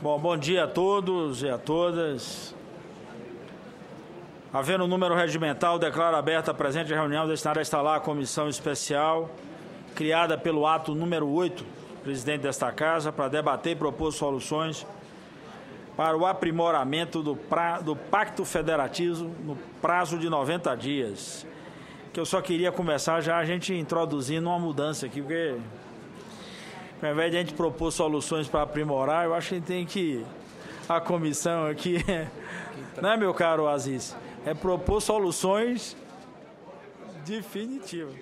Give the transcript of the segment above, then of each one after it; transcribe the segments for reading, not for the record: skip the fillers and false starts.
Bom dia a todos e a todas. Havendo o número regimental, declaro aberta a presente reunião destinada a instalar a comissão especial criada pelo ato número 8, presidente desta Casa, para debater e propor soluções para o aprimoramento do Pacto Federativo no prazo de 90 dias. Que eu só queria começar já a gente introduzindo uma mudança aqui, porque ao invés de a gente propor soluções para aprimorar, eu acho que a gente tem que... A comissão aqui, não é, meu caro Aziz? É propor soluções definitivas.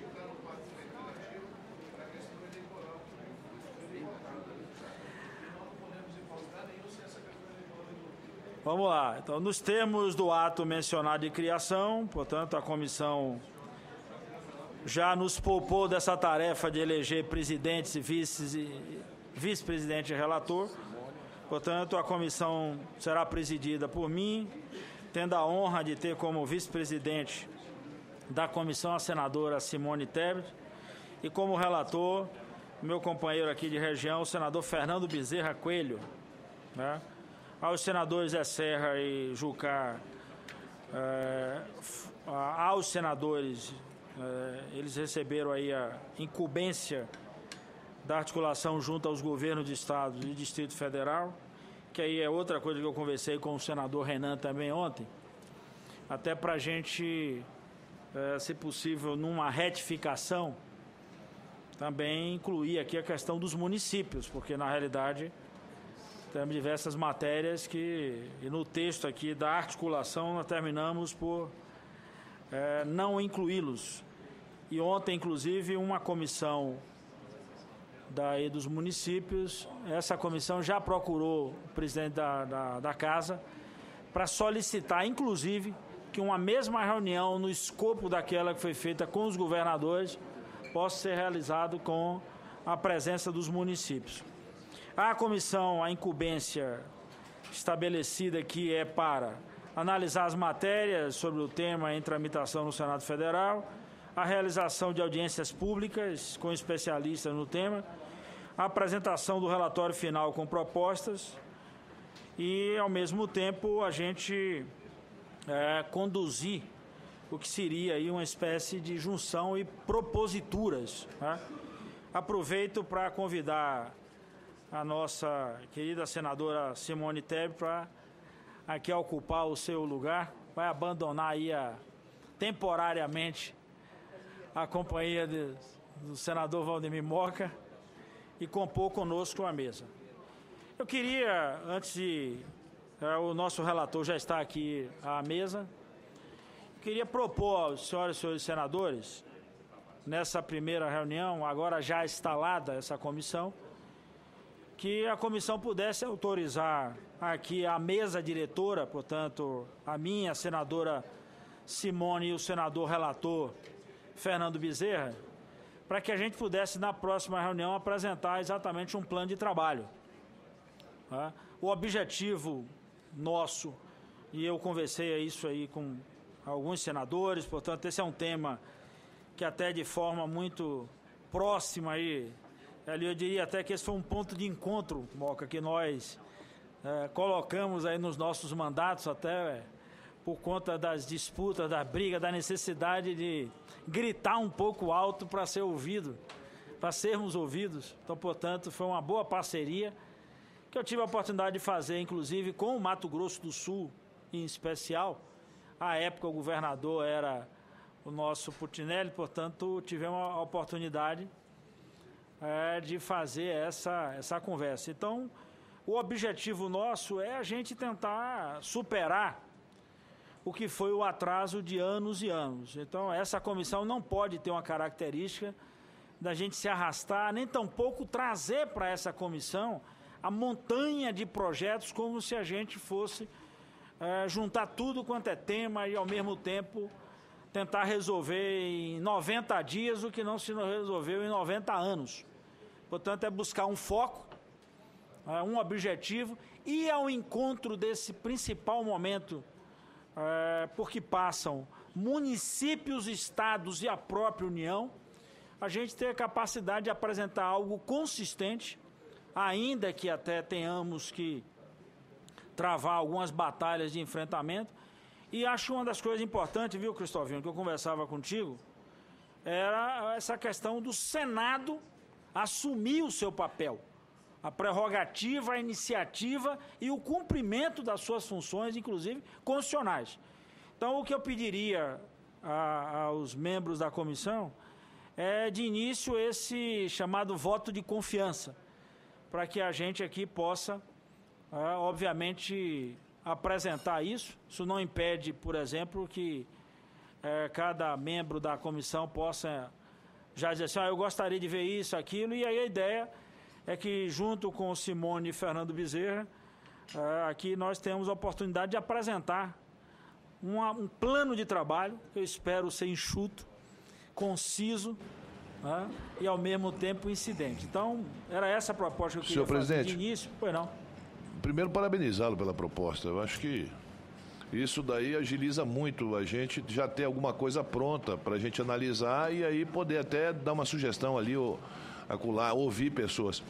Vamos lá. Então, nos termos do ato mencionado de criação, portanto, a comissão já nos poupou dessa tarefa de eleger presidentes e vice-presidente e relator. Portanto, a comissão será presidida por mim, tendo a honra de ter como vice-presidente da comissão a senadora Simone Tebet e como relator, meu companheiro aqui de região, o senador Fernando Bezerra Coelho, né? Aos senadores Zé Serra e Jucá, aos senadores, eles receberam aí a incumbência da articulação junto aos governos de Estado e Distrito Federal, que aí é outra coisa que eu conversei com o senador Renan também ontem, até para a gente, se possível, numa retificação, também incluir aqui a questão dos municípios, porque na realidade temos diversas matérias que, e no texto aqui da articulação, nós terminamos por não incluí-los. E ontem, inclusive, uma comissão dos municípios, essa comissão já procurou o presidente da Casa para solicitar, inclusive, que uma mesma reunião no escopo daquela que foi feita com os governadores possa ser realizado com a presença dos municípios. A comissão, a incumbência estabelecida aqui é para analisar as matérias sobre o tema em tramitação no Senado Federal, a realização de audiências públicas com especialistas no tema, a apresentação do relatório final com propostas e, ao mesmo tempo, a gente conduzir o que seria aí uma espécie de junção e proposituras, né? Aproveito para convidar a nossa querida senadora Simone Tebet para aqui ocupar o seu lugar, vai abandonar aí temporariamente a companhia do senador Valdemir Moca e compor conosco a mesa. Eu queria, antes de... o nosso relator já está aqui à mesa, queria propor aos senhoras e senhores senadores, nessa primeira reunião, agora já instalada essa comissão, que a comissão pudesse autorizar aqui a mesa diretora, portanto, a minha, a senadora Simone e o senador relator Fernando Bezerra, para que a gente pudesse, na próxima reunião, apresentar exatamente um plano de trabalho. Tá? O objetivo nosso, e eu conversei isso aí com alguns senadores, portanto, esse é um tema que até de forma muito próxima aí, eu diria até que esse foi um ponto de encontro, Moca, que nós colocamos aí nos nossos mandatos, até por conta das disputas, da briga, da necessidade de gritar um pouco alto para ser ouvido, para sermos ouvidos. Então, portanto, foi uma boa parceria que eu tive a oportunidade de fazer, inclusive, com o Mato Grosso do Sul, em especial. À época, o governador era o nosso Putinelli, portanto, tivemos a oportunidade de fazer essa conversa. Então, o objetivo nosso é a gente tentar superar o que foi o atraso de anos e anos. Então, essa comissão não pode ter uma característica da gente se arrastar, nem tampouco trazer para essa comissão a montanha de projetos como se a gente fosse juntar tudo quanto é tema e, ao mesmo tempo, tentar resolver em 90 dias o que não se resolveu em 90 anos. Portanto, é buscar um foco, um objetivo, e ao encontro desse principal momento porque passam municípios, estados e a própria União, a gente ter a capacidade de apresentar algo consistente, ainda que até tenhamos que travar algumas batalhas de enfrentamento. E acho uma das coisas importantes, viu, Cristóvão, que eu conversava contigo, era essa questão do Senado assumir o seu papel, a prerrogativa, a iniciativa e o cumprimento das suas funções, inclusive constitucionais. Então, o que eu pediria aos membros da comissão é, de início, esse chamado voto de confiança, para que a gente aqui possa, obviamente, apresentar isso. Isso não impede, por exemplo, que cada membro da comissão possa já dizer assim, eu gostaria de ver isso, aquilo, e aí a ideia é que, junto com o Simone e Fernando Bezerra, aqui nós temos a oportunidade de apresentar um plano de trabalho, que eu espero ser enxuto, conciso, e ao mesmo tempo incidente. Então, era essa a proposta que eu queria fazer de início. Pois não. Primeiro, parabenizá-lo pela proposta. Eu acho que isso daí agiliza muito a gente já ter alguma coisa pronta para a gente analisar e aí poder até dar uma sugestão ali, ou acolá, ouvir pessoas.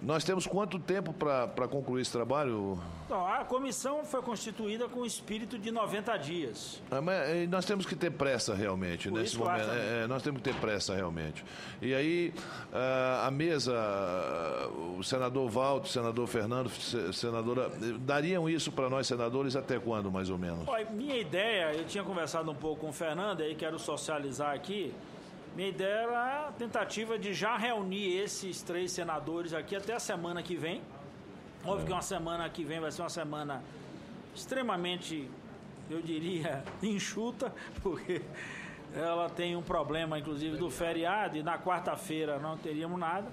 Nós temos quanto tempo para concluir esse trabalho? Não, a comissão foi constituída com o espírito de 90 dias. Mas nós temos que ter pressa realmente, por nesse momento. Nós temos que ter pressa realmente. E aí, a mesa, o senador Walter, o senador Fernando, senadora, dariam isso para nós senadores até quando, mais ou menos? Olha, minha ideia, eu tinha conversado um pouco com o Fernando, aí quero socializar aqui. Minha ideia era a tentativa de já reunir esses 3 senadores aqui até a semana que vem. Óbvio que uma semana que vem vai ser uma semana extremamente, eu diria, enxuta, porque ela tem um problema, inclusive, do feriado, e na quarta-feira não teríamos nada.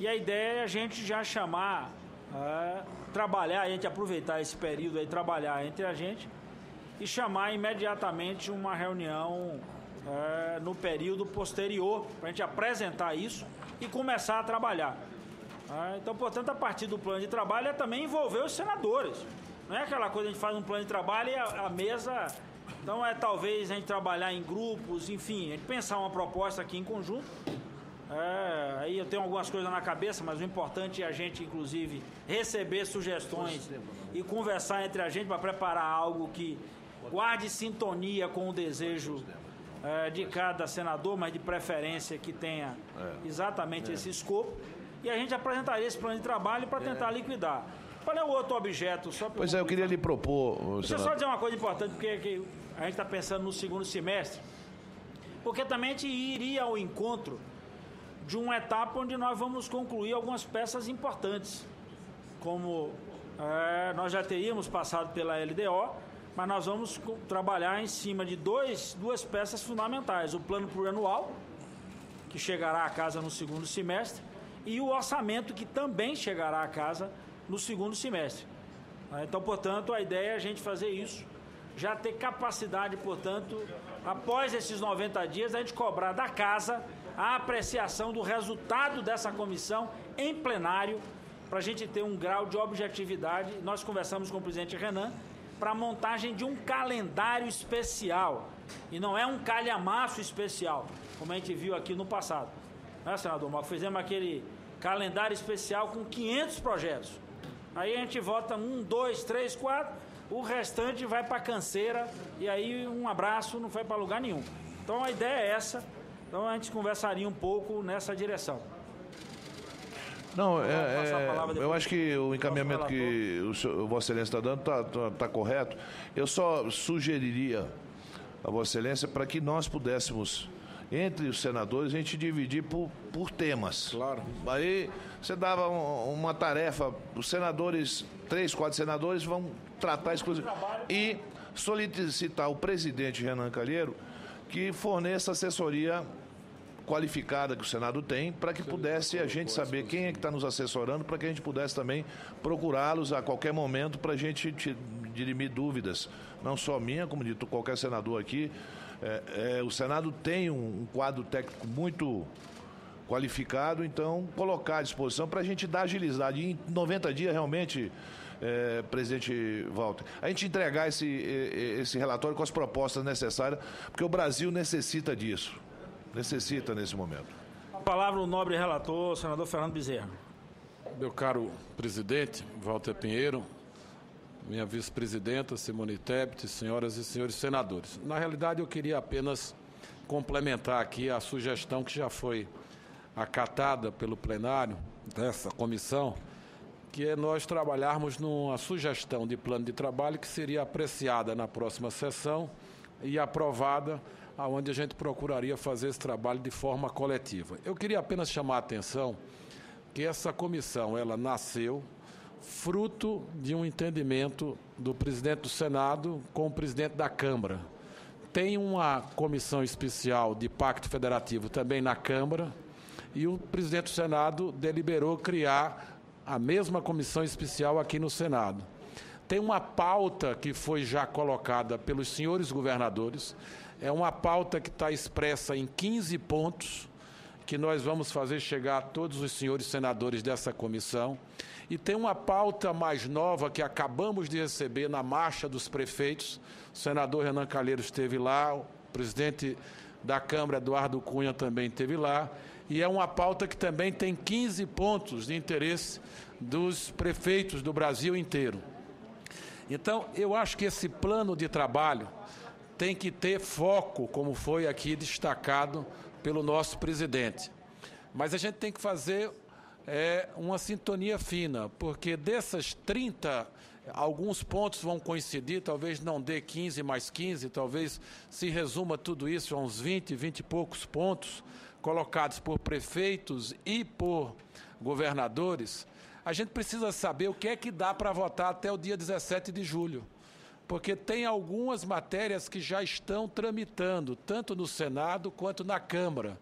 E a ideia é a gente já chamar, trabalhar, a gente aproveitar esse período aí, trabalhar entre a gente e chamar imediatamente uma reunião no período posterior, para a gente apresentar isso e começar a trabalhar. Então, portanto, a partir do plano de trabalho é também envolver os senadores. Não é aquela coisa, a gente faz um plano de trabalho e a mesa... Então, talvez a gente trabalhar em grupos, enfim, a gente pensar uma proposta aqui em conjunto. Aí eu tenho algumas coisas na cabeça, mas o importante é a gente, inclusive, receber sugestões e conversar entre a gente para preparar algo que guarde sintonia com o desejo de cada senador, mas de preferência que tenha exatamente esse escopo, e a gente apresentaria esse plano de trabalho para tentar liquidar. Qual é o outro objeto? Pois eu queria lhe propor... Deixa eu só dizer uma coisa importante, porque a gente está pensando no segundo semestre, porque também a gente iria ao encontro de uma etapa onde nós vamos concluir algumas peças importantes, como nós já teríamos passado pela LDO, mas nós vamos trabalhar em cima de duas peças fundamentais. O plano plurianual, que chegará à casa no segundo semestre, e o orçamento, que também chegará à casa no segundo semestre. Então, portanto, a ideia é a gente fazer isso, já ter capacidade, portanto, após esses 90 dias, a gente cobrar da casa a apreciação do resultado dessa comissão em plenário, para a gente ter um grau de objetividade. Nós conversamos com o presidente Renan para a montagem de um calendário especial, e não é um calhamaço especial, como a gente viu aqui no passado. Senador Marco? Fizemos aquele calendário especial com 500 projetos. Aí a gente vota 1, 2, 3, 4, o restante vai para a canseira, e aí um abraço não foi para lugar nenhum. Então a ideia é essa, então a gente conversaria um pouco nessa direção. Não, eu acho que o encaminhamento que o Vossa Excelência está dando está correto. Eu só sugeriria a Vossa Excelência para que nós pudéssemos, entre os senadores, a gente dividir por temas. Claro. Aí você dava uma tarefa, os senadores, 3, 4 senadores vão tratar exclusivamente. E solicitar ao presidente Renan Calheiro que forneça assessoria qualificada que o Senado tem, para que pudesse a gente saber quem é que está nos assessorando, para que a gente pudesse também procurá-los a qualquer momento para a gente dirimir dúvidas, não só minha, como de qualquer senador aqui. O Senado tem um quadro técnico muito qualificado, então colocar à disposição para a gente dar agilidade. Em 90 dias, realmente, presidente Walter, a gente entregar esse relatório com as propostas necessárias, porque o Brasil necessita disso. Necessita nesse momento. A palavra o nobre relator, senador Fernando Bezerra. Meu caro presidente, Walter Pinheiro, minha vice-presidenta, Simone Tebet, senhoras e senhores senadores. Na realidade, eu queria apenas complementar aqui a sugestão que já foi acatada pelo plenário dessa comissão, que é nós trabalharmos numa sugestão de plano de trabalho que seria apreciada na próxima sessão e aprovada, onde a gente procuraria fazer esse trabalho de forma coletiva. Eu queria apenas chamar a atenção que essa comissão, ela nasceu fruto de um entendimento do presidente do Senado com o presidente da Câmara. Tem uma comissão especial de pacto federativo também na Câmara e o presidente do Senado deliberou criar a mesma comissão especial aqui no Senado. Tem uma pauta que foi já colocada pelos senhores governadores, é uma pauta que está expressa em 15 pontos, que nós vamos fazer chegar a todos os senhores senadores dessa comissão. E tem uma pauta mais nova que acabamos de receber na Marcha dos Prefeitos. O senador Renan Calheiros esteve lá, o presidente da Câmara, Eduardo Cunha, também esteve lá. E é uma pauta que também tem 15 pontos de interesse dos prefeitos do Brasil inteiro. Então, eu acho que esse plano de trabalho tem que ter foco, como foi aqui destacado pelo nosso presidente. Mas a gente tem que fazer uma sintonia fina, porque dessas 30, alguns pontos vão coincidir, talvez não dê 15 mais 15, talvez se resuma tudo isso a uns 20 e poucos pontos colocados por prefeitos e por governadores. A gente precisa saber o que é que dá para votar até o dia 17 de julho. Porque tem algumas matérias que já estão tramitando, tanto no Senado quanto na Câmara.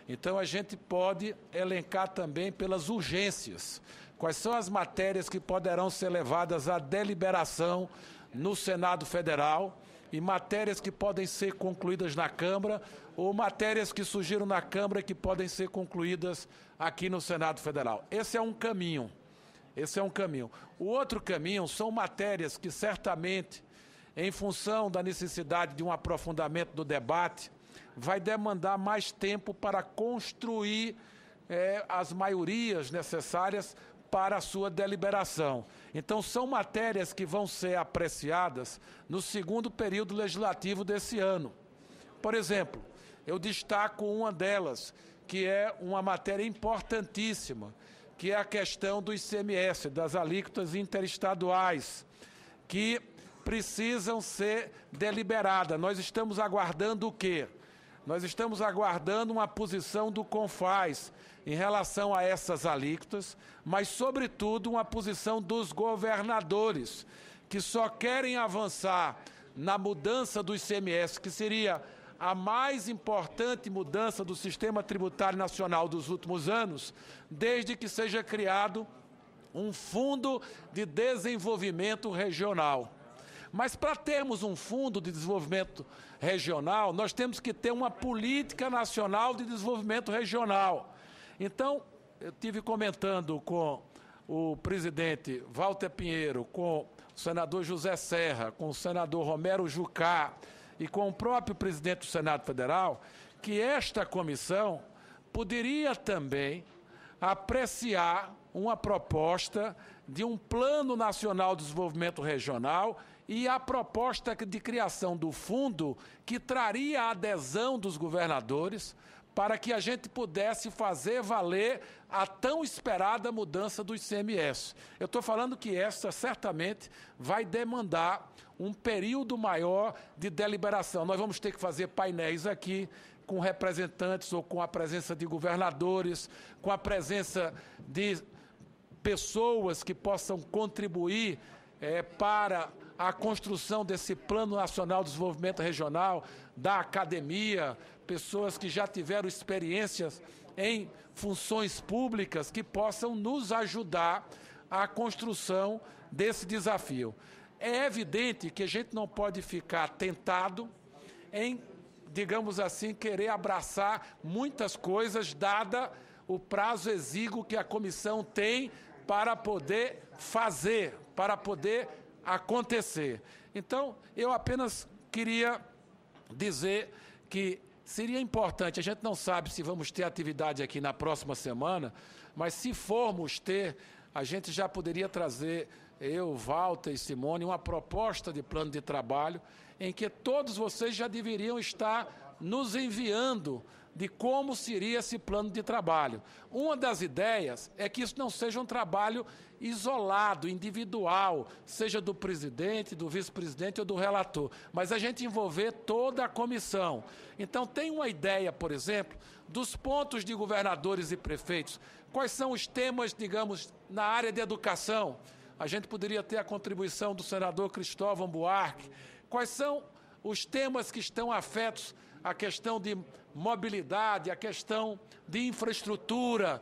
Então, a gente pode elencar também pelas urgências. Quais são as matérias que poderão ser levadas à deliberação no Senado Federal e matérias que podem ser concluídas na Câmara ou matérias que surgiram na Câmara que podem ser concluídas aqui no Senado Federal. Esse é um caminho. Esse é um caminho. O outro caminho são matérias que certamente, em função da necessidade de um aprofundamento do debate, vai demandar mais tempo para construir as maiorias necessárias para a sua deliberação. Então, são matérias que vão ser apreciadas no segundo período legislativo desse ano. Por exemplo, eu destaco uma delas, que é uma matéria importantíssima, que é a questão do ICMS, das alíquotas interestaduais, que precisam ser deliberadas. Nós estamos aguardando o quê? Nós estamos aguardando uma posição do CONFAS em relação a essas alíquotas, mas, sobretudo, uma posição dos governadores, que só querem avançar na mudança do ICMS, que seria a mais importante mudança do sistema tributário nacional dos últimos anos, desde que seja criado um fundo de desenvolvimento regional. Mas para termos um fundo de desenvolvimento regional, nós temos que ter uma política nacional de desenvolvimento regional. Então, eu estive comentando com o presidente Walter Pinheiro, com o senador José Serra, com o senador Romero Jucá e com o próprio presidente do Senado Federal, que esta comissão poderia também apreciar uma proposta de um Plano Nacional de Desenvolvimento Regional e a proposta de criação do fundo que traria a adesão dos governadores para que a gente pudesse fazer valer a tão esperada mudança do ICMS. Eu estou falando que essa certamente vai demandar um período maior de deliberação. Nós vamos ter que fazer painéis aqui com representantes ou com a presença de governadores, com a presença de pessoas que possam contribuir para a construção desse Plano Nacional de Desenvolvimento Regional, da academia, pessoas que já tiveram experiências em funções públicas que possam nos ajudar à construção desse desafio. É evidente que a gente não pode ficar tentado em, digamos assim, querer abraçar muitas coisas, dada o prazo exíguo que a comissão tem para poder fazer, para poder acontecer. Então, eu apenas queria dizer que seria importante, a gente não sabe se vamos ter atividade aqui na próxima semana, mas se formos ter, a gente já poderia trazer, eu, Walter e Simone, uma proposta de plano de trabalho em que todos vocês já deveriam estar nos enviando de como seria esse plano de trabalho. Uma das ideias é que isso não seja um trabalho isolado, individual, seja do presidente, do vice-presidente ou do relator, mas a gente envolver toda a comissão. Então, tem uma ideia, por exemplo, dos pontos de governadores e prefeitos. Quais são os temas, digamos, na área de educação? A gente poderia ter a contribuição do senador Cristóvão Buarque. Quais são os temas que estão afetos à questão de mobilidade, a questão de infraestrutura,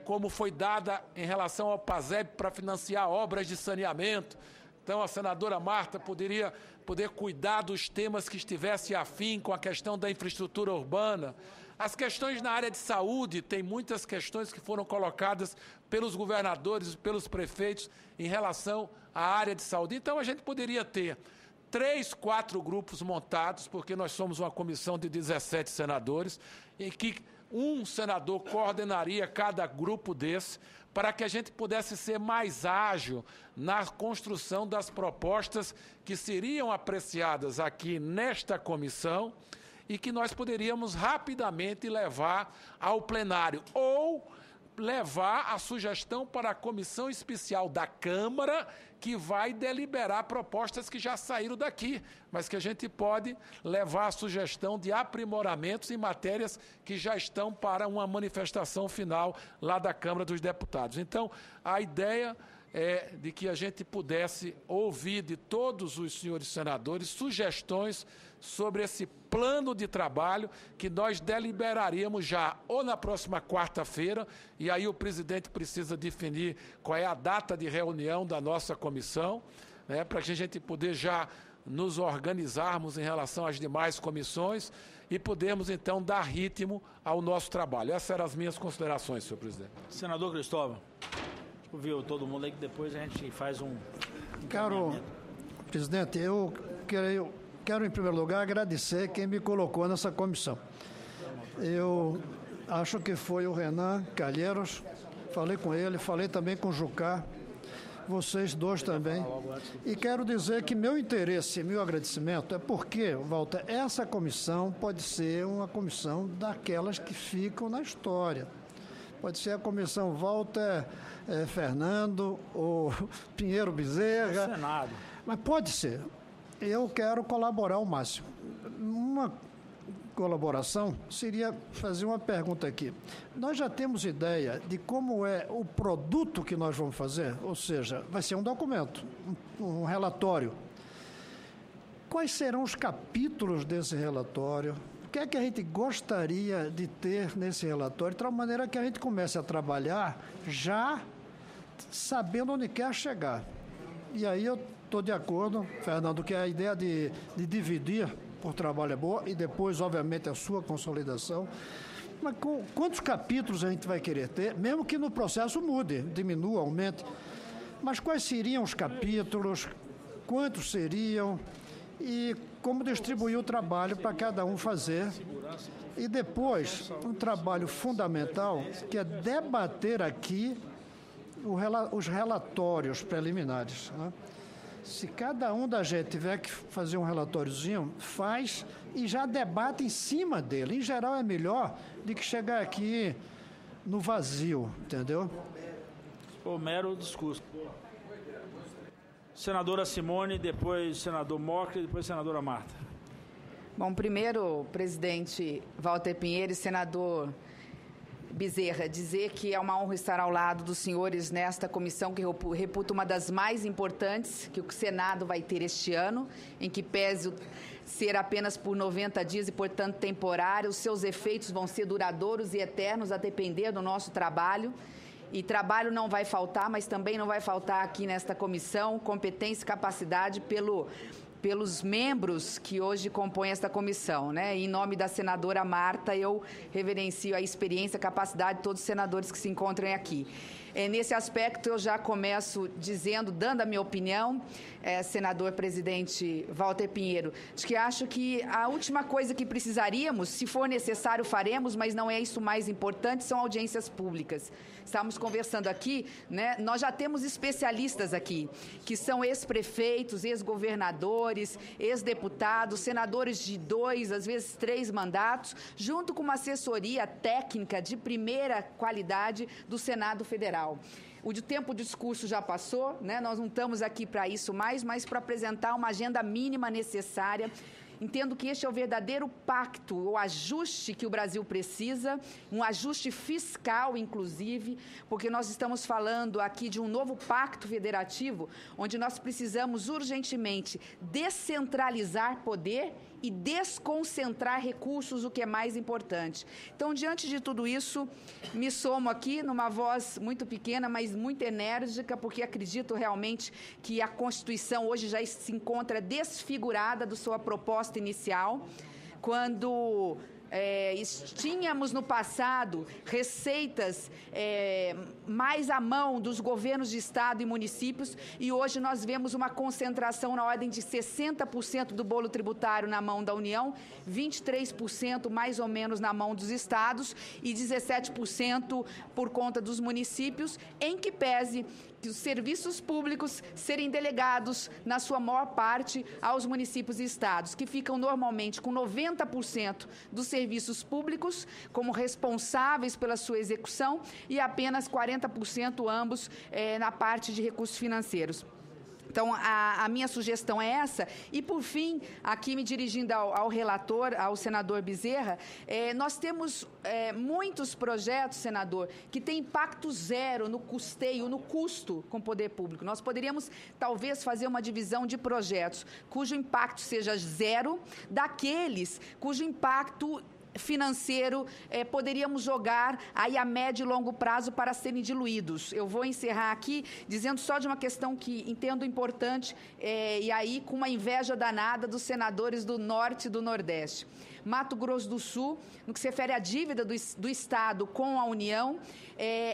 como foi dada em relação ao PASEB para financiar obras de saneamento. Então, a senadora Marta poder cuidar dos temas que estivesse afim com a questão da infraestrutura urbana. As questões na área de saúde, tem muitas questões que foram colocadas pelos governadores e pelos prefeitos em relação à área de saúde. Então, a gente poderia ter 3, 4 grupos montados, porque nós somos uma comissão de 17 senadores, em que um senador coordenaria cada grupo desse, para que a gente pudesse ser mais ágil na construção das propostas que seriam apreciadas aqui nesta comissão e que nós poderíamos rapidamente levar ao plenário ou levar a sugestão para a comissão especial da Câmara, que vai deliberar propostas que já saíram daqui, mas que a gente pode levar a sugestão de aprimoramentos em matérias que já estão para uma manifestação final lá da Câmara dos Deputados. Então, a ideia é de que a gente pudesse ouvir de todos os senhores senadores sugestões sobre esse plano de trabalho que nós deliberaríamos já ou na próxima quarta-feira, e aí o presidente precisa definir qual é a data de reunião da nossa comissão, né, para que a gente poder já nos organizarmos em relação às demais comissões e podermos, então, dar ritmo ao nosso trabalho. Essas eram as minhas considerações, senhor presidente. Senador Cristóvão, ouviu todo mundo aí que depois a gente faz um... Caro presidente, eu quero, em primeiro lugar, agradecer quem me colocou nessa comissão. Eu acho que foi o Renan Calheiros, falei com ele, falei também com o Jucá, vocês dois também. E quero dizer que meu interesse, meu agradecimento é porque, Walter, essa comissão pode ser uma comissão daquelas que ficam na história. Pode ser a comissão Walter Fernando ou Pinheiro Bezerra. Senado. Mas pode ser. Eu quero colaborar ao máximo. Uma colaboração seria fazer uma pergunta aqui. Nós já temos ideia de como é o produto que nós vamos fazer? Ou seja, vai ser um documento, um relatório. Quais serão os capítulos desse relatório? O que é que a gente gostaria de ter nesse relatório, de tal maneira que a gente comece a trabalhar já sabendo onde quer chegar. E aí eu estou de acordo, Fernando, que a ideia de dividir por trabalho é boa e depois, obviamente, a sua consolidação. Mas quantos capítulos a gente vai querer ter, mesmo que no processo mude, diminua, aumente? Mas quais seriam os capítulos, quantos seriam e como distribuir o trabalho para cada um fazer? E depois, um trabalho fundamental, que é debater aqui os relatórios preliminares, né? Se cada um da gente tiver que fazer um relatóriozinho, faz e já debate em cima dele. Em geral é melhor do que chegar aqui no vazio, entendeu? O mero discurso. Senadora Simone, depois senador Mocker, depois senadora Marta. Bom, primeiro, presidente Walter Pinheiro e senador Bezerra, dizer que é uma honra estar ao lado dos senhores nesta comissão que eu reputo uma das mais importantes que o Senado vai ter este ano, em que pese ser apenas por 90 dias e, portanto, temporário, os seus efeitos vão ser duradouros e eternos a depender do nosso trabalho. E trabalho não vai faltar, mas também não vai faltar aqui nesta comissão competência e capacidade pelos membros que hoje compõem esta comissão, né? Em nome da senadora Marta, eu reverencio a experiência e a capacidade de todos os senadores que se encontram aqui. Nesse aspecto, eu já começo dando a minha opinião, senador presidente Walter Pinheiro, de que acho que a última coisa que precisaríamos, se for necessário, faremos, mas não é isso mais importante, são audiências públicas. Estávamos conversando aqui, né? Nós já temos especialistas aqui, que são ex-prefeitos, ex-governadores, ex-deputados, senadores de 2, às vezes 3 mandatos, junto com uma assessoria técnica de primeira qualidade do Senado Federal. O tempo de discurso já passou, né? Nós não estamos aqui para isso mais, mas para apresentar uma agenda mínima necessária. Entendo que este é o verdadeiro pacto, o ajuste que o Brasil precisa, um ajuste fiscal, inclusive, porque nós estamos falando aqui de um novo pacto federativo, onde nós precisamos urgentemente descentralizar poder e desconcentrar recursos, o que é mais importante. Então, diante de tudo isso, me somo aqui numa voz muito pequena, mas muito enérgica, porque acredito realmente que a Constituição hoje já se encontra desfigurada da sua proposta inicial, quando tínhamos no passado receitas mais à mão dos governos de estado e municípios, e hoje nós vemos uma concentração na ordem de 60% do bolo tributário na mão da União, 23% mais ou menos na mão dos estados e 17% por conta dos municípios, em que pese que os serviços públicos serem delegados, na sua maior parte, aos municípios e estados, que ficam normalmente com 90% dos serviços públicos como responsáveis pela sua execução e apenas 40% ambos na parte de recursos financeiros. Então, a minha sugestão é essa. E, por fim, aqui me dirigindo ao relator, ao senador Bezerra, nós temos muitos projetos, senador, que têm impacto zero no custeio, no custo com o poder público. Nós poderíamos, talvez, fazer uma divisão de projetos cujo impacto seja zero, daqueles cujo impacto financeiro poderíamos jogar aí a médio e longo prazo para serem diluídos. Eu vou encerrar aqui dizendo só de uma questão que entendo importante e aí com uma inveja danada dos senadores do Norte e do Nordeste. Mato Grosso do Sul, no que se refere à dívida do Estado com a União,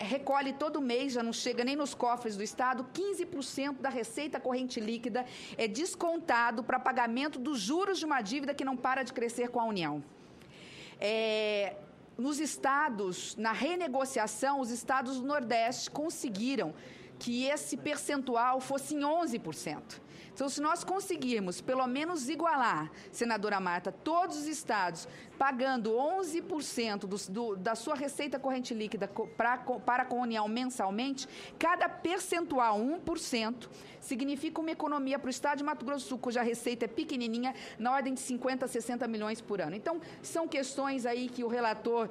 recolhe todo mês, já não chega nem nos cofres do Estado, 15% da receita corrente líquida é descontado para pagamento dos juros de uma dívida que não para de crescer com a União. Nos estados, na renegociação, os estados do Nordeste conseguiram que esse percentual fosse em 11%. Então, se nós conseguirmos, pelo menos, igualar, senadora Marta, todos os estados pagando 11% da sua receita corrente líquida para com a União mensalmente, cada percentual, 1%, significa uma economia para o estado de Mato Grosso do Sul, cuja receita é pequenininha, na ordem de 50 a 60 milhões por ano. Então, são questões aí que o relator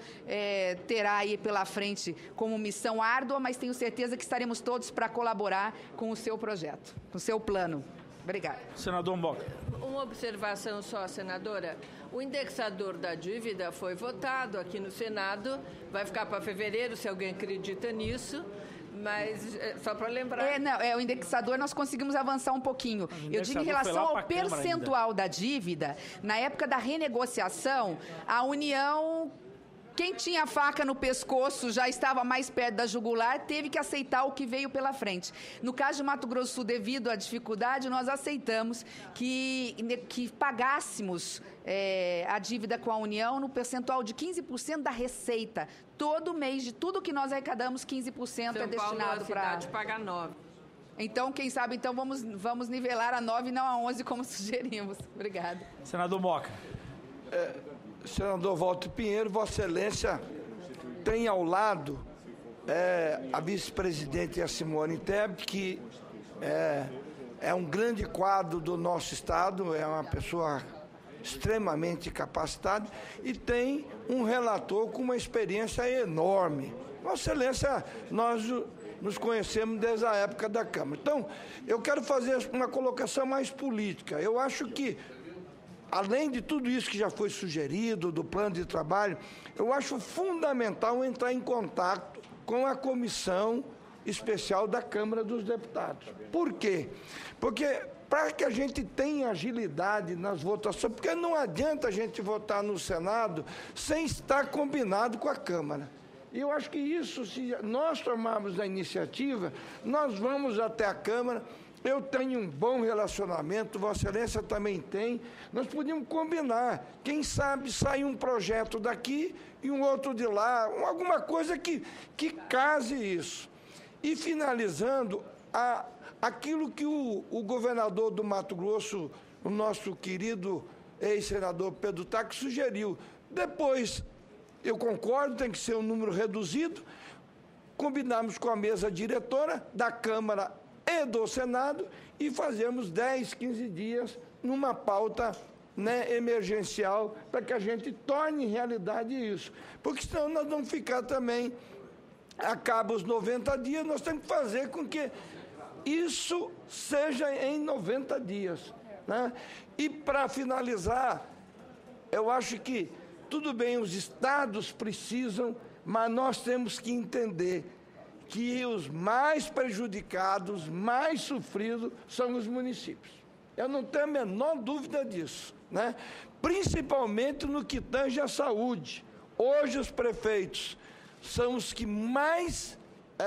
terá aí pela frente como missão árdua, mas tenho certeza que estaremos todos para colaborar com o seu projeto, com o seu plano. Obrigada. Senador Moca. Uma observação só, senadora. O indexador da dívida foi votado aqui no Senado, vai ficar para fevereiro, se alguém acredita nisso. Mas, só para lembrar... o indexador nós conseguimos avançar um pouquinho. Eu digo em relação ao percentual da dívida, na época da renegociação, a União... Quem tinha a faca no pescoço, já estava mais perto da jugular, teve que aceitar o que veio pela frente. No caso de Mato Grosso do Sul, devido à dificuldade, nós aceitamos que pagássemos a dívida com a União no percentual de 15% da receita. Todo mês, de tudo que nós arrecadamos, 15% é destinado para... a cidade paga 9%. Então, quem sabe, então vamos nivelar a 9% e não a 11%, como sugerimos. Obrigada. Senador Moca. Senador Walter Pinheiro, Vossa Excelência tem ao lado a vice-presidente Simone Tebet, que é um grande quadro do nosso Estado, é uma pessoa extremamente capacitada, e tem um relator com uma experiência enorme. Vossa Excelência, nós nos conhecemos desde a época da Câmara. Então, eu quero fazer uma colocação mais política. Eu acho que, além de tudo isso que já foi sugerido, do plano de trabalho, eu acho fundamental entrar em contato com a comissão especial da Câmara dos Deputados. Por quê? Porque para que a gente tenha agilidade nas votações, porque não adianta a gente votar no Senado sem estar combinado com a Câmara. E eu acho que isso, se nós tomarmos a iniciativa, nós vamos até a Câmara. Eu tenho um bom relacionamento, Vossa Excelência também tem. Nós podíamos combinar. Quem sabe sai um projeto daqui e um outro de lá, alguma coisa que case isso. E finalizando, aquilo que o governador do Mato Grosso, o nosso querido ex-senador Pedro Tax, sugeriu. Depois, eu concordo, tem que ser um número reduzido. Combinamos com a mesa diretora da Câmara e do Senado e fazemos 10, 15 dias numa pauta, né, emergencial, para que a gente torne realidade isso. Porque senão nós vamos ficar também, acaba os 90 dias, nós temos que fazer com que isso seja em 90 dias. Né? E para finalizar, eu acho que tudo bem, os estados precisam, mas nós temos que entender que os mais prejudicados, mais sofridos, são os municípios. Eu não tenho a menor dúvida disso, né? Principalmente no que tange à saúde. Hoje os prefeitos são os que mais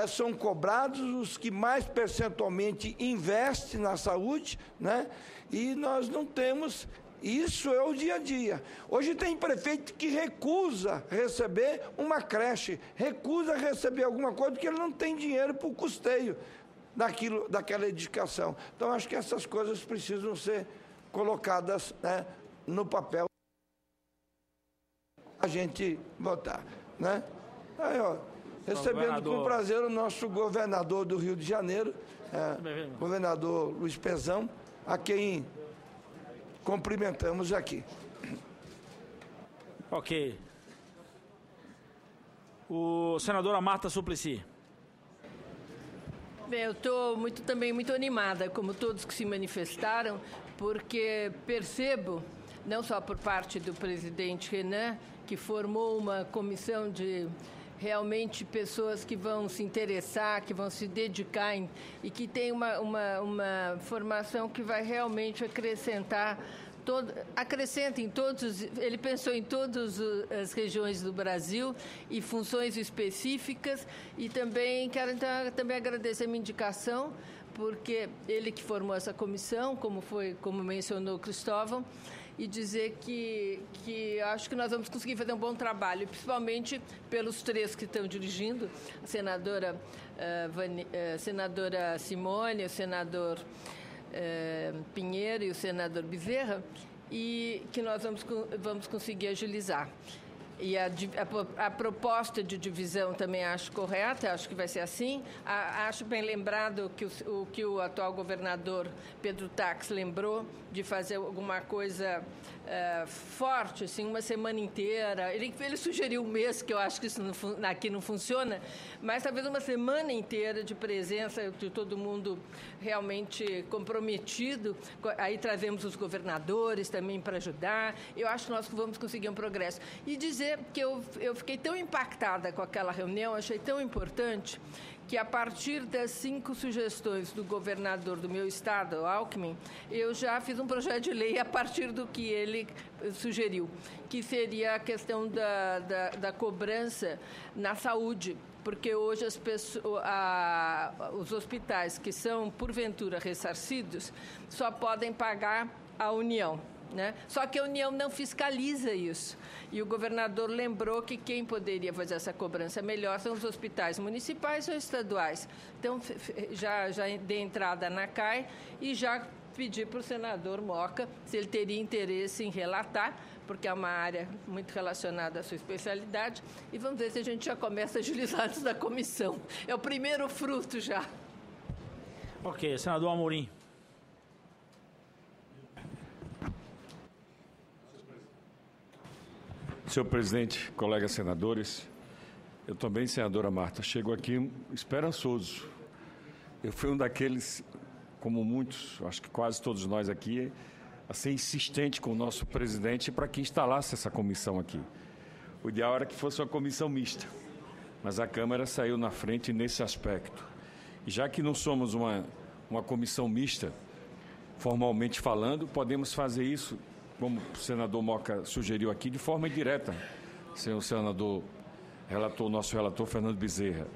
são cobrados, os que mais percentualmente investem na saúde, né? E nós não temos... Isso é o dia a dia. Hoje tem prefeito que recusa receber uma creche, recusa receber alguma coisa porque ele não tem dinheiro para o custeio daquela edificação. Então, acho que essas coisas precisam ser colocadas, né, no papel a gente votar. Né? Aí, ó, recebendo com prazer o nosso governador do Rio de Janeiro, governador Luiz Pezão, a quem cumprimentamos aqui. Ok. O senadora Marta Suplicy. Bem, eu estou também muito animada, como todos que se manifestaram, porque percebo, não só por parte do presidente Renan, que formou uma comissão de realmente pessoas que vão se interessar, que vão se dedicar e que tem uma formação que vai realmente acrescenta em todos, ele pensou em todas as regiões do Brasil e funções específicas, e também quero então, também agradecer a minha indicação, porque ele que formou essa comissão, como mencionou o Cristóvão, e dizer que acho que nós vamos conseguir fazer um bom trabalho, principalmente pelos três que estão dirigindo, a senadora Simone, o senador Pinheiro e o senador Bezerra, e que nós vamos conseguir agilizar. E a proposta de divisão também acho correta, acho que vai ser assim. Acho bem lembrado que o atual governador Pedro Tax lembrou de fazer alguma coisa forte, assim, uma semana inteira. Ele sugeriu um mês, que eu acho que isso aqui não funciona, mas talvez uma semana inteira de presença de todo mundo realmente comprometido. Aí trazemos os governadores também para ajudar. Eu acho que nós vamos conseguir um progresso. E dizer que eu fiquei tão impactada com aquela reunião, achei tão importante, que a partir das 5 sugestões do governador do meu estado, Alckmin, eu já fiz um projeto de lei a partir do que ele sugeriu, que seria a questão da cobrança na saúde, porque hoje os hospitais que são, porventura, ressarcidos, só podem pagar a União. Né? Só que a União não fiscaliza isso. E o governador lembrou que quem poderia fazer essa cobrança melhor são os hospitais municipais ou estaduais. Então, já dei entrada na CAI e já pedi para o senador Moca se ele teria interesse em relatar, porque é uma área muito relacionada à sua especialidade, e vamos ver se a gente já começa a agilizar antes da comissão. É o primeiro fruto já. Ok, senador Amorim. Senhor presidente, colegas senadores, eu também, senadora Marta, chego aqui esperançoso. Eu fui um daqueles, como muitos, acho que quase todos nós aqui, a ser insistente com o nosso presidente para que instalasse essa comissão aqui. O ideal era que fosse uma comissão mista, mas a Câmara saiu na frente nesse aspecto. E já que não somos uma comissão mista, formalmente falando, podemos fazer isso, como o senador Moca sugeriu aqui, de forma indireta, sem o senador nosso relator Fernando Bezerra,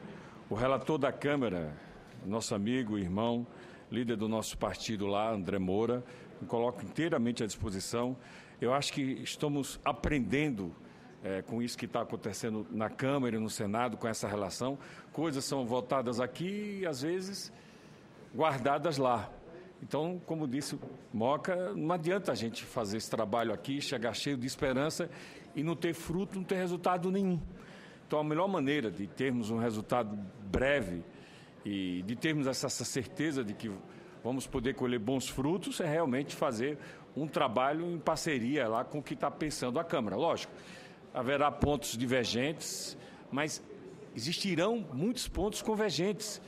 o relator da Câmara, nosso amigo, irmão, líder do nosso partido lá, André Moura, me coloco inteiramente à disposição. Eu acho que estamos aprendendo com isso que está acontecendo na Câmara e no Senado, com essa relação. Coisas são votadas aqui e, às vezes, guardadas lá. Então, como disse o Moca, não adianta a gente fazer esse trabalho aqui, chegar cheio de esperança e não ter fruto, não ter resultado nenhum. Então, a melhor maneira de termos um resultado breve e de termos essa certeza de que vamos poder colher bons frutos é realmente fazer um trabalho em parceria lá com o que está pensando a Câmara. Lógico, haverá pontos divergentes, mas existirão muitos pontos convergentes.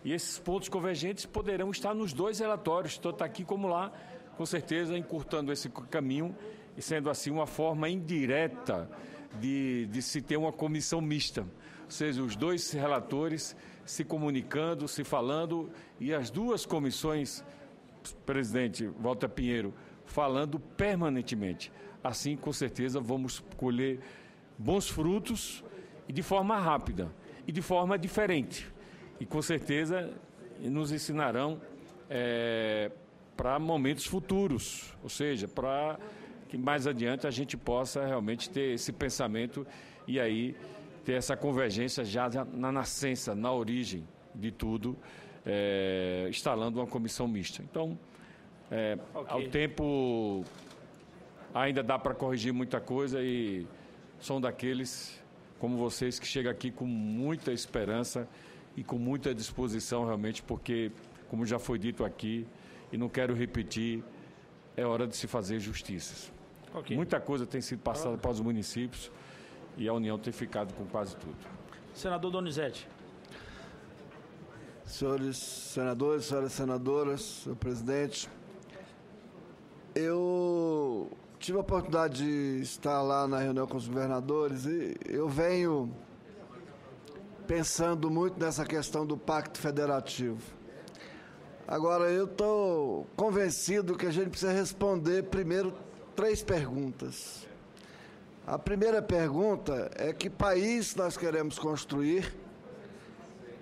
E esses pontos convergentes poderão estar nos dois relatórios, tanto aqui como lá, com certeza encurtando esse caminho e sendo assim uma forma indireta de se ter uma comissão mista. Ou seja, os dois relatores se comunicando, se falando e as duas comissões, presidente Walter Pinheiro, falando permanentemente. Assim, com certeza, vamos colher bons frutos e de forma rápida e de forma diferente. E, com certeza, nos ensinarão para momentos futuros, ou seja, para que mais adiante a gente possa realmente ter esse pensamento e aí ter essa convergência já na nascença, na origem de tudo, instalando uma comissão mista. Então, ao tempo, ainda dá para corrigir muita coisa e são daqueles, como vocês, que chegam aqui com muita esperança e com muita disposição realmente, porque, como já foi dito aqui, e não quero repetir, é hora de se fazer justiças. Muita coisa tem sido passada para os municípios e a União tem ficado com quase tudo. Senador Donizete. Senhores senadores, senhoras senadoras, senhor presidente, eu tive a oportunidade de estar lá na reunião com os governadores e eu venho pensando muito nessa questão do Pacto Federativo. Agora, eu estou convencido que a gente precisa responder primeiro 3 perguntas. A primeira pergunta é que país nós queremos construir,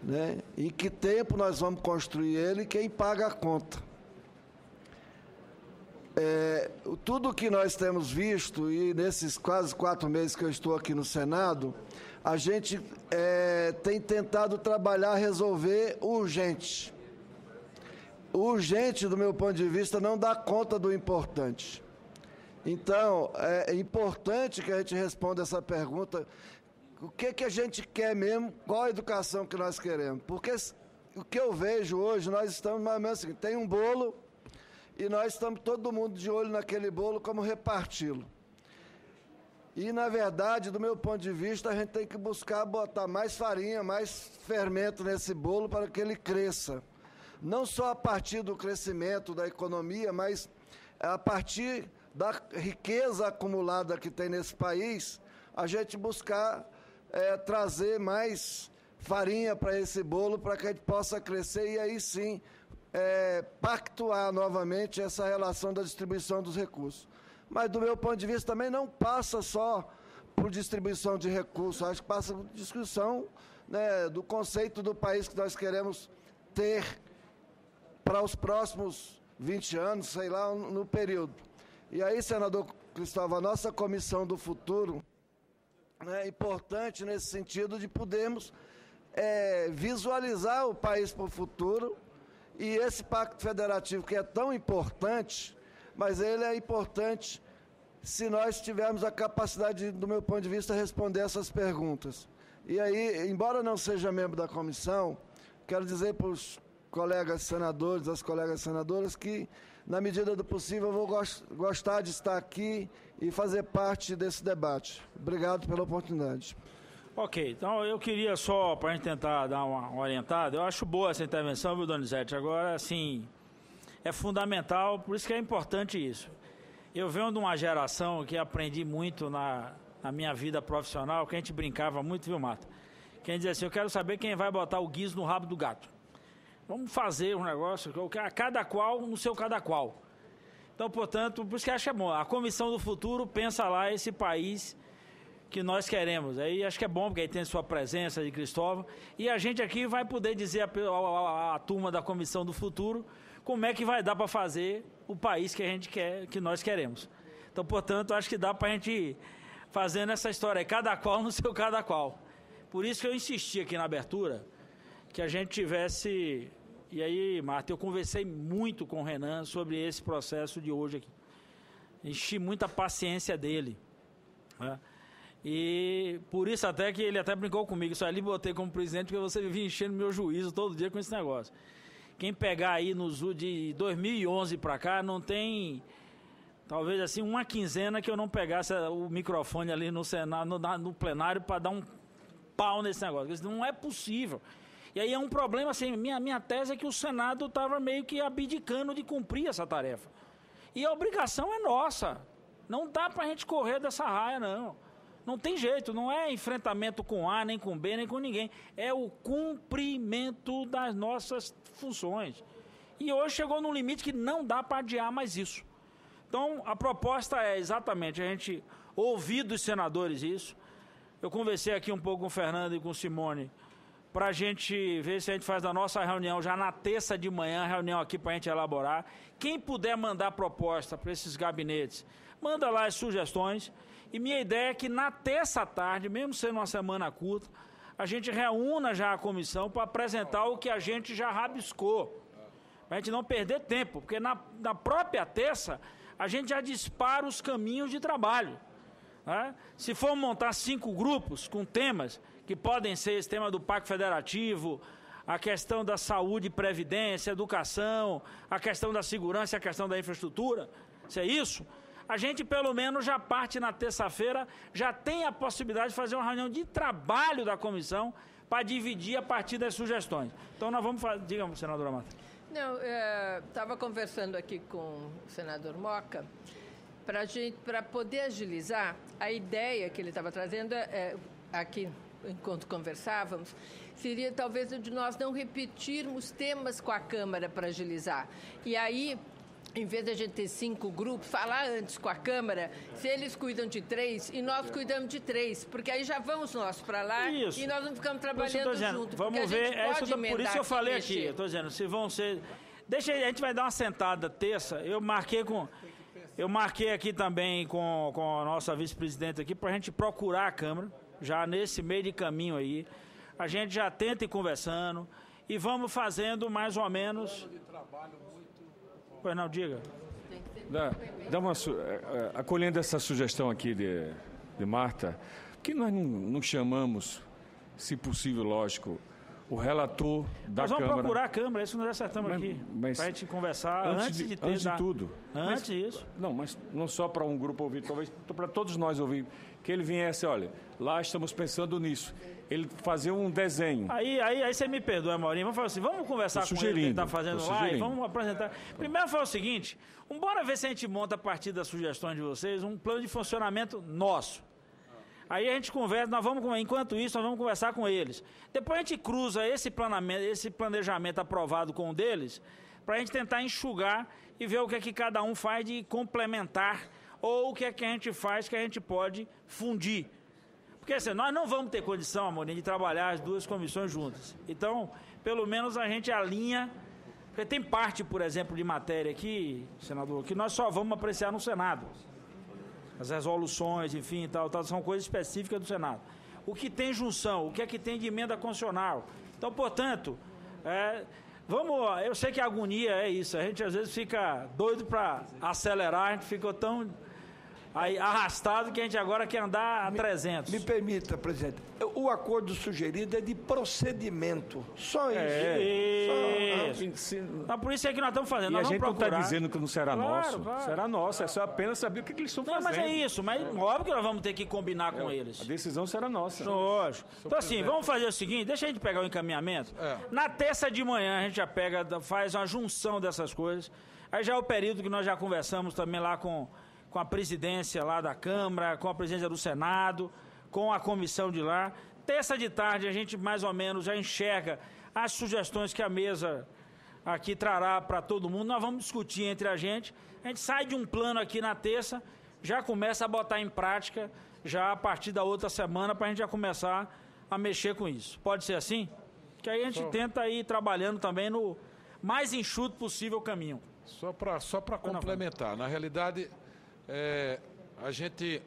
né? Em que tempo nós vamos construir ele e quem paga a conta. Tudo que nós temos visto, e nesses quase 4 meses que eu estou aqui no Senado, a gente tem tentado trabalhar, resolver o urgente. O urgente, do meu ponto de vista, não dá conta do importante. Então, é importante que a gente responda essa pergunta: o que a gente quer mesmo, qual a educação que nós queremos? Porque o que eu vejo hoje, nós estamos mais ou menos assim, tem um bolo e nós estamos todo mundo de olho naquele bolo, como reparti-lo. E, na verdade, do meu ponto de vista, a gente tem que buscar botar mais farinha, mais fermento nesse bolo para que ele cresça. Não só a partir do crescimento da economia, mas a partir da riqueza acumulada que tem nesse país, a gente buscar trazer mais farinha para esse bolo, para que a gente possa crescer e aí sim pactuar novamente essa relação da distribuição dos recursos. Mas, do meu ponto de vista, também não passa só por distribuição de recursos, acho que passa por discussão, né, do conceito do país que nós queremos ter para os próximos 20 anos, sei lá, no período. E aí, senador Cristóvão, a nossa Comissão do Futuro é importante nesse sentido de podermos visualizar o país para o futuro, e esse Pacto Federativo que é tão importante, mas ele é importante se nós tivermos a capacidade, do meu ponto de vista, responder essas perguntas. E aí, embora não seja membro da comissão, quero dizer para os colegas senadores, as colegas senadoras, que, na medida do possível, eu vou gostar de estar aqui e fazer parte desse debate. Obrigado pela oportunidade. Ok, então eu queria só, para a gente tentar dar uma orientada, eu acho boa essa intervenção, viu, Donizete? Agora, assim, é fundamental, por isso que é importante isso. Eu venho de uma geração que aprendi muito na minha vida profissional, que a gente brincava muito, viu, Marta? Que a gente dizia assim, eu quero saber quem vai botar o guiso no rabo do gato. Vamos fazer um negócio, cada qual no seu cada qual. Então, portanto, por isso que eu acho bom. A Comissão do Futuro pensa lá esse país que nós queremos. Aí acho que é bom, porque aí tem sua presença de Cristóvão, e a gente aqui vai poder dizer à turma da Comissão do Futuro como é que vai dar para fazer o país que a gente quer, que nós queremos. Então, portanto, acho que dá para a gente ir fazendo essa história aí, cada qual no seu cada qual. Por isso que eu insisti aqui na abertura, que a gente tivesse... E aí, Marta, eu conversei muito com o Renan sobre esse processo de hoje aqui. Enchi muita paciência dele, né? E por isso até que ele até brincou comigo, só ali botei como presidente porque você vivia enchendo meu juízo todo dia com esse negócio. Quem pegar aí de 2011 para cá, não tem, talvez assim, uma quinzena que eu não pegasse o microfone ali no Senado, no plenário, para dar um pau nesse negócio. Isso não é possível. E aí é um problema, assim, minha tese é que o Senado estava meio que abdicando de cumprir essa tarefa. E a obrigação é nossa. Não dá para a gente correr dessa raia, não. Não tem jeito, não é enfrentamento com A, nem com B, nem com ninguém. É o cumprimento das nossas funções. E hoje chegou num limite que não dá para adiar mais isso. Então, a proposta é exatamente a gente ouvir dos senadores isso. Eu conversei aqui um pouco com o Fernando e com o Simone para a gente ver se a gente faz a nossa reunião já na terça de manhã, reunião aqui para a gente elaborar. Quem puder mandar proposta para esses gabinetes, manda lá as sugestões. E minha ideia é que na terça à tarde, mesmo sendo uma semana curta, a gente reúna já a comissão para apresentar o que a gente já rabiscou. Para a gente não perder tempo, porque na própria terça a gente já dispara os caminhos de trabalho, né? Se for montar 5 grupos com temas que podem ser esse tema do Pacto Federativo, a questão da saúde e previdência, educação, a questão da segurança e a questão da infraestrutura, se é isso, a gente pelo menos já parte na terça-feira, já tem a possibilidade de fazer uma reunião de trabalho da comissão para dividir a partir das sugestões. Então nós vamos fazer... Diga, senadora Marta. Não, estava conversando aqui com o senador Moca, para poder agilizar, a ideia que ele estava trazendo aqui, enquanto conversávamos, seria talvez de nós não repetirmos temas com a Câmara para agilizar. E aí, em vez de a gente ter 5 grupos, falar antes com a Câmara, se eles cuidam de 3 e nós cuidamos de 3, porque aí já vamos nós para lá isso. E nós não ficamos trabalhando junto. Vamos ver, por isso que eu falei aqui, eu estou dizendo, se vão ser... Deixa aí, a gente vai dar uma sentada terça, eu marquei aqui também com a nossa vice-presidente aqui para a gente procurar a Câmara, já nesse meio de caminho aí, a gente já tenta ir conversando e vamos fazendo mais ou menos... Pois não, diga. Acolhendo essa sugestão aqui de Marta, por que nós não chamamos, se possível, lógico, o relator da Câmara... Nós vamos procurar a Câmara, isso nós acertamos aqui, para a gente conversar antes de ter... Antes de tudo. Antes disso. Não, mas não só para um grupo ouvir, talvez para todos nós ouvir, que ele viesse, olha, lá estamos pensando nisso. Ele fazer um desenho. Aí você me perdoa, Maurinho. Vamos fazer assim, vamos conversar com ele que está fazendo lá e vamos apresentar. Primeiro foi o seguinte, bora ver se a gente monta a partir das sugestões de vocês um plano de funcionamento nosso. Aí a gente conversa, enquanto isso, nós vamos conversar com eles. Depois a gente cruza esse planejamento aprovado com um deles, para a gente tentar enxugar e ver o que é que cada um faz de complementar, ou o que é que a gente faz que a gente pode fundir. Porque assim, nós não vamos ter condição, Amorim, de trabalhar as duas comissões juntas. Então, pelo menos a gente alinha, porque tem parte, por exemplo, de matéria aqui, senador, que nós só vamos apreciar no Senado. As resoluções, enfim, tal, são coisas específicas do Senado. O que tem junção, o que é que tem de emenda constitucional. Então, portanto, eu sei que a agonia é isso, a gente às vezes fica doido para acelerar, a gente ficou tão arrastado que a gente agora quer andar a 300. Me permita, presidente, o acordo sugerido é de procedimento, só isso. Mas por isso é que nós estamos fazendo. E nós a gente vamos não está dizendo que não será nosso. Claro. Será nosso, é só apenas saber o que eles estão fazendo. Mas é isso, mas óbvio que nós vamos ter que combinar com eles. A decisão será nossa. Lógico. Então assim, vamos fazer o seguinte, deixa a gente pegar o encaminhamento. Na terça de manhã a gente já faz uma junção dessas coisas. Aí já é o período que nós já conversamos também lá com a presidência lá da Câmara, com a presidência do Senado, com a comissão de lá. Terça de tarde a gente mais ou menos já enxerga as sugestões que a mesa aqui trará para todo mundo. Nós vamos discutir entre a gente sai de um plano aqui na terça, já começa a botar em prática já a partir da outra semana para a gente já começar a mexer com isso. Pode ser assim? Que aí a gente tenta ir trabalhando também no mais enxuto possível o caminho. Só para complementar, na realidade, a gente,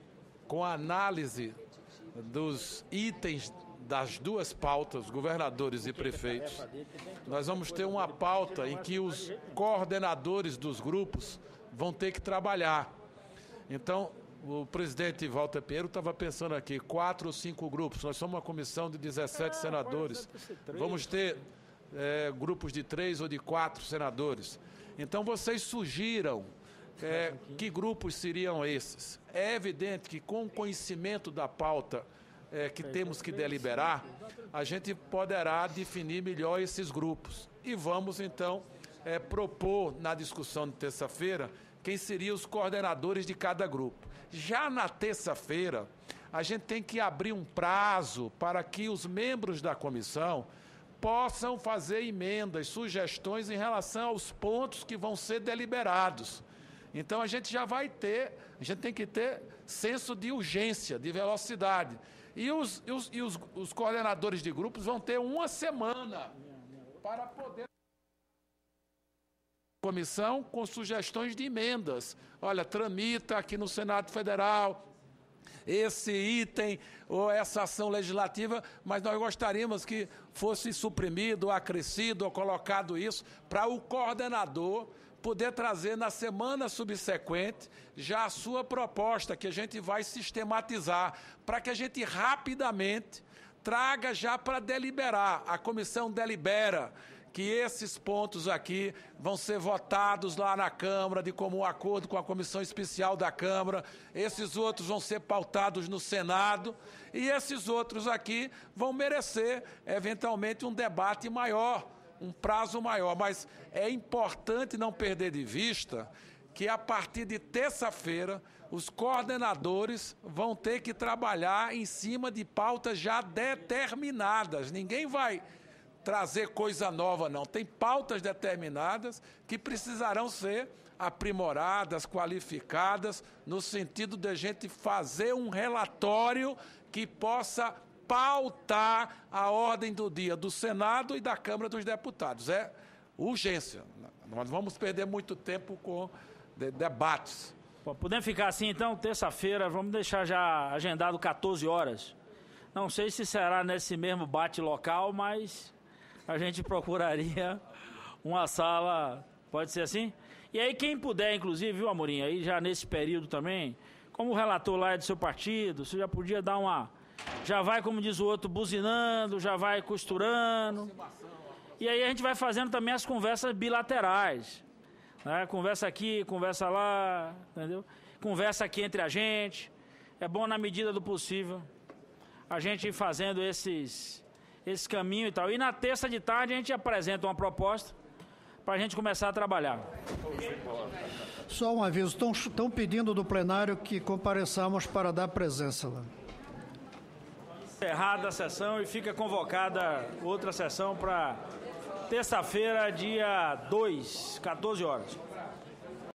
com a análise dos itens das duas pautas, governadores e prefeitos, nós vamos ter uma pauta em que os coordenadores dos grupos vão ter que trabalhar. Então, o presidente Walter Pinheiro estava pensando aqui, 4 ou 5 grupos. Nós somos uma comissão de 17 senadores. Vamos ter grupos de 3 ou de 4 senadores. Então, vocês sugiram que grupos seriam esses. É evidente que, com o conhecimento da pauta que temos que deliberar, a gente poderá definir melhor esses grupos. E vamos, então, propor na discussão de terça-feira quem seriam os coordenadores de cada grupo. Já na terça-feira, a gente tem que abrir um prazo para que os membros da comissão possam fazer emendas, sugestões em relação aos pontos que vão ser deliberados. Então, a gente tem que ter senso de urgência, de velocidade. E os coordenadores de grupos vão ter uma semana para poder comissão com sugestões de emendas. Olha, tramita aqui no Senado Federal esse item ou essa ação legislativa, mas nós gostaríamos que fosse suprimido, acrescido ou colocado isso para o coordenador poder trazer na semana subsequente já a sua proposta, que a gente vai sistematizar, para que a gente rapidamente traga já para deliberar. A comissão delibera que esses pontos aqui vão ser votados lá na Câmara, de comum acordo com a Comissão Especial da Câmara, esses outros vão ser pautados no Senado, e esses outros aqui vão merecer, eventualmente, um debate maior, um prazo maior. Mas é importante não perder de vista que, a partir de terça-feira, os coordenadores vão ter que trabalhar em cima de pautas já determinadas. Ninguém vai trazer coisa nova, não. Tem pautas determinadas que precisarão ser aprimoradas, qualificadas, no sentido de a gente fazer um relatório que possa pautar a ordem do dia do Senado e da Câmara dos Deputados. É urgência. Nós vamos perder muito tempo com debates. Podemos ficar assim, então, terça-feira, vamos deixar já agendado 14 horas. Não sei se será nesse mesmo bate local, mas a gente procuraria uma sala, pode ser assim? E aí quem puder, inclusive, viu, Amorim, aí já nesse período também, como o relator lá é do seu partido, você já podia dar uma... Já vai, como diz o outro, buzinando, já vai costurando. E aí a gente vai fazendo também as conversas bilaterais, né? Conversa aqui, conversa lá, entendeu? Conversa aqui entre a gente. É bom, na medida do possível, a gente ir fazendo esse caminho e tal. E na terça de tarde a gente apresenta uma proposta para a gente começar a trabalhar. Só um aviso, estão pedindo do plenário que compareçamos para dar presença lá. Encerrada a sessão e fica convocada outra sessão para terça-feira, dia 2, 14 horas.